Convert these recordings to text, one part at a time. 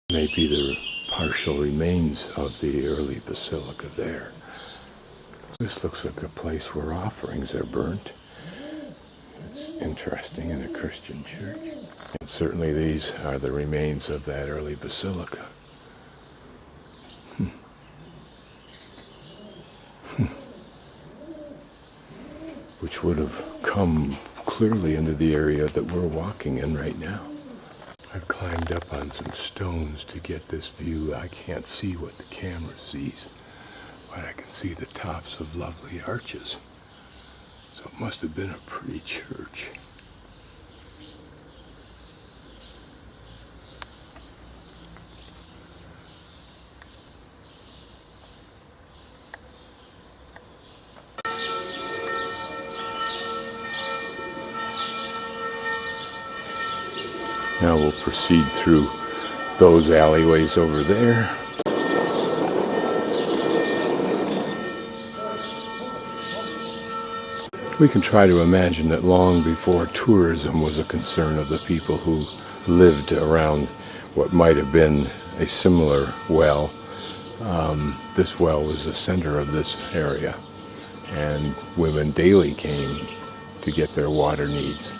Maybe the partial remains of the early basilica there. This looks like a place where offerings are burnt. It's interesting in a Christian church. And certainly these are the remains of that early basilica. Which would have come clearly into the area that we're walking in right now. I've climbed up on some stones to get this view. I can't see what the camera sees, but I can see the tops of lovely arches. So it must have been a pretty church. Now we'll proceed through those alleyways over there. We can try to imagine that long before tourism was a concern of the people who lived around what might have been a similar well. This well was the center of this area, and women daily came to get their water needs.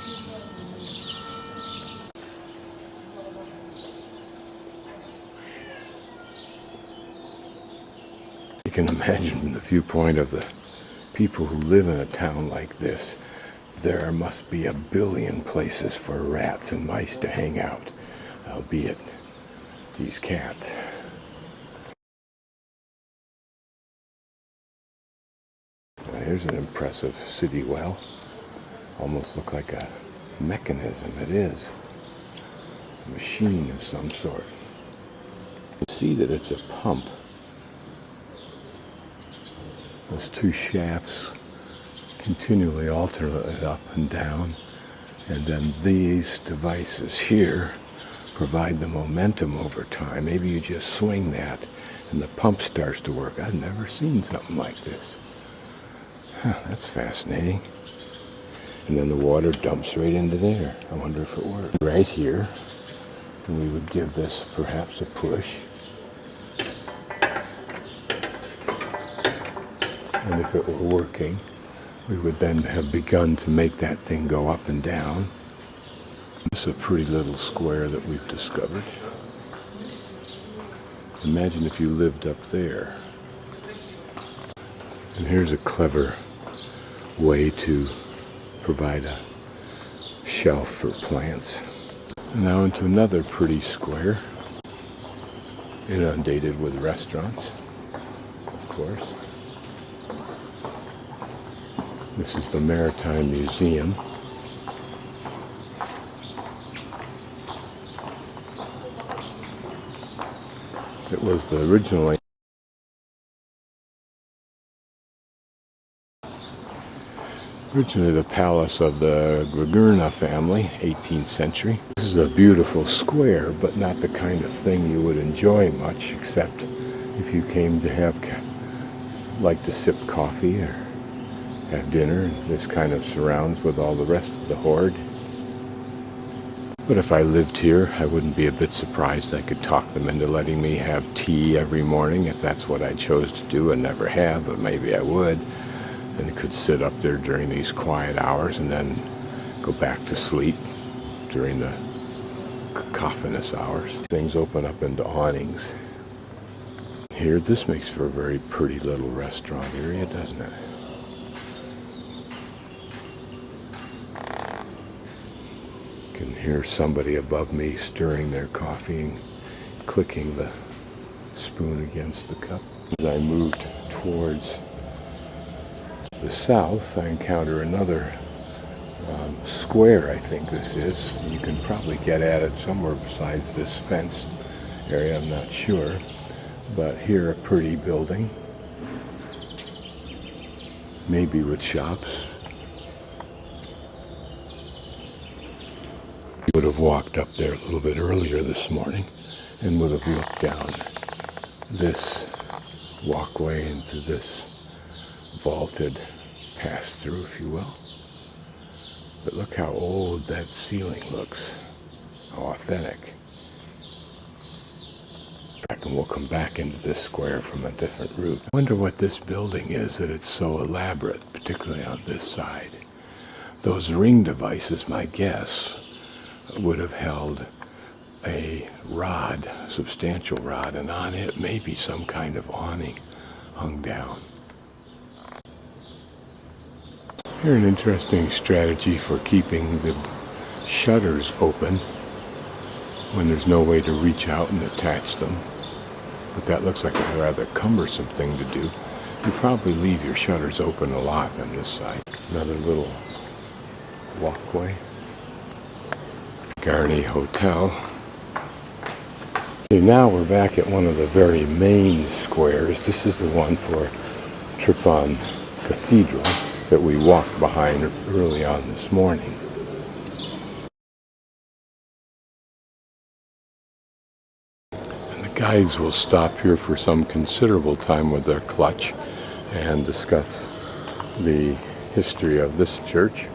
You can imagine from the viewpoint of the people who live in a town like this, there must be a billion places for rats and mice to hang out, albeit these cats. Now here's an impressive city well. Almost look like a mechanism. It is. A machine of some sort. You can see that it's a pump. Those two shafts continually alternate up and down, and then these devices here provide the momentum over time. Maybe you just swing that and the pump starts to work. I've never seen something like this. That's fascinating. And then the water dumps right into there. I wonder if it works. Right here, and we would give this perhaps a push. And if it were working, we would then have begun to make that thing go up and down. This is a pretty little square that we've discovered. Imagine if you lived up there. And here's a clever way to provide a shelf for plants. And now into another pretty square, inundated with restaurants, of course. This is the Maritime Museum. It was originally the palace of the Gregurna family, 18th century. This is a beautiful square, but not the kind of thing you would enjoy much, except if you came to like to sip coffee or have dinner, and this kind of surrounds with all the rest of the hoard. But if I lived here, I wouldn't be a bit surprised. I could talk them into letting me have tea every morning if that's what I chose to do, and never have, but maybe I would. And I could sit up there during these quiet hours and then go back to sleep during the cacophonous hours. Things open up into awnings. Here, this makes for a very pretty little restaurant area, doesn't it? I can hear somebody above me stirring their coffee and clicking the spoon against the cup. As I moved towards the south, I encounter another square, I think this is. You can probably get at it somewhere besides this fence area, I'm not sure. But here, a pretty building, maybe with shops. Would have walked up there a little bit earlier this morning and would have looked down this walkway into this vaulted pass-through, if you will. But look how old that ceiling looks, how authentic. And we'll come back into this square from a different route. I wonder what this building is that it's so elaborate, particularly on this side. Those ring devices, my guess, would have held a rod, a substantial rod, and on it maybe some kind of awning hung down. Here's an interesting strategy for keeping the shutters open when there's no way to reach out and attach them. But that looks like a rather cumbersome thing to do. You probably leave your shutters open a lot on this side. Another little walkway. Garni Hotel. Okay, now we're back at one of the very main squares. This is the one for Tryphon Cathedral that we walked behind early on this morning. Guides will stop here for some considerable time with their clutch and discuss the history of this church.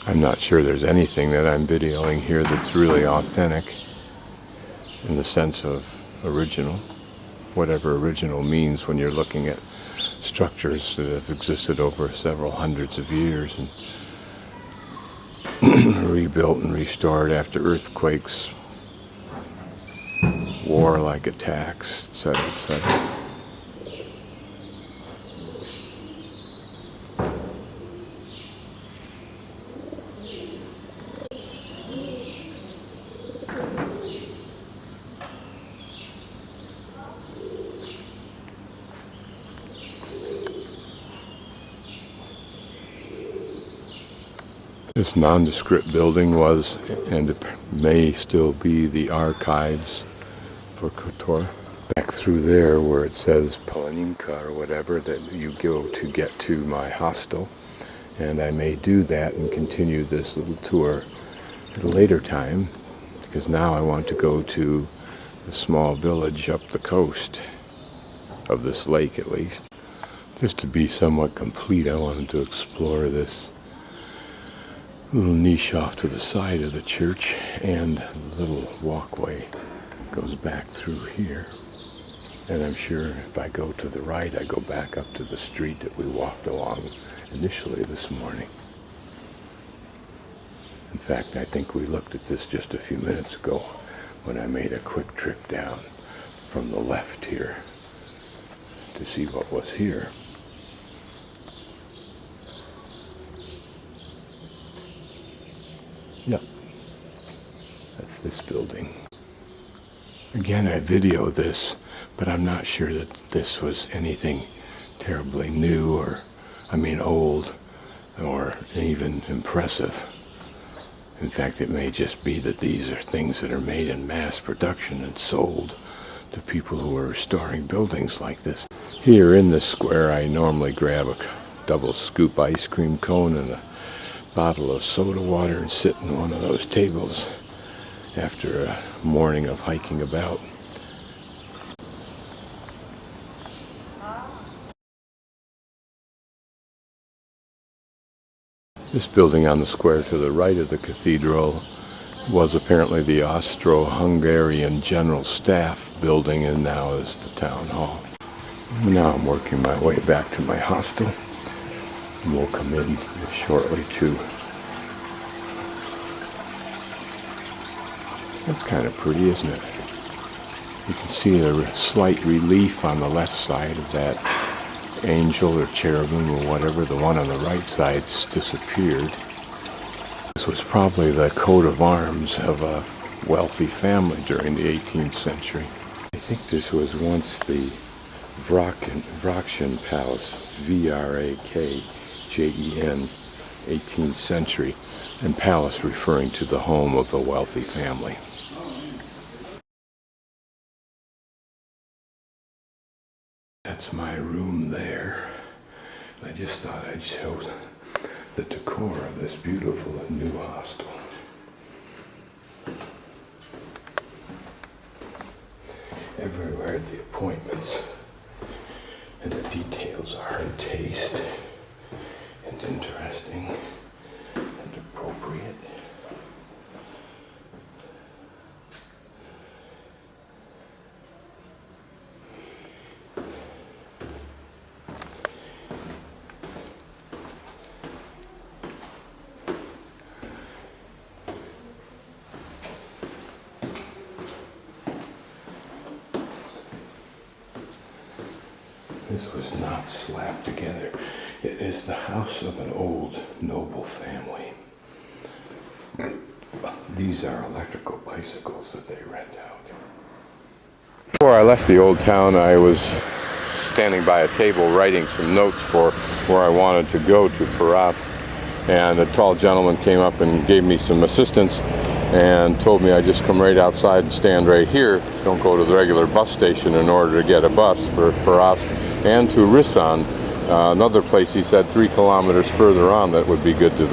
I'm not sure there's anything that I'm videoing here that's really authentic in the sense of original, whatever original means when you're looking at structures that have existed over several hundreds of years and rebuilt and restored after earthquakes, war-like attacks, etc., etc. This nondescript building was, and it may still be, the archives for Kotor. Back through there where it says Palinka or whatever that you go to get to my hostel. And I may do that and continue this little tour at a later time, because now I want to go to the small village up the coast of this lake at least. Just to be somewhat complete, I wanted to explore this little niche off to the side of the church, and the little walkway goes back through here. And I'm sure if I go to the right, I go back up to the street that we walked along initially this morning. In fact, I think we looked at this just a few minutes ago when I made a quick trip down from the left here to see what was here. Yep, that's this building. Again, I videoed this, but I'm not sure that this was anything terribly new or, old or even impressive. In fact, it may just be that these are things that are made in mass production and sold to people who are restoring buildings like this. Here in this square, I normally grab a double scoop ice cream cone and a bottle of soda water and sit in one of those tables after a morning of hiking about. This building on the square to the right of the cathedral was apparently the Austro-Hungarian General Staff building, and now is the town hall. Now I'm working my way back to my hostel. And we'll come in shortly too. That's kind of pretty, isn't it? You can see the slight relief on the left side of that angel or cherubim or whatever. The one on the right side's disappeared. This was probably the coat of arms of a wealthy family during the 18th century. I think this was once the Vrakshen Palace, V-R-A-K-J-E-N, 18th century, and palace referring to the home of a wealthy family. That's my room there. I just thought I'd show the decor of this beautiful new hostel. Everywhere the appointments and the details are in taste and interesting and appropriate. This was not slapped together. It is the house of an old noble family. These are electrical bicycles that they rent out. Before I left the old town, I was standing by a table writing some notes for where I wanted to go to Paras, and a tall gentleman came up and gave me some assistance and told me I'd just come right outside and stand right here. Don't go to the regular bus station in order to get a bus for Paras and to Rissan, another place he said 3 kilometers further on that would be good to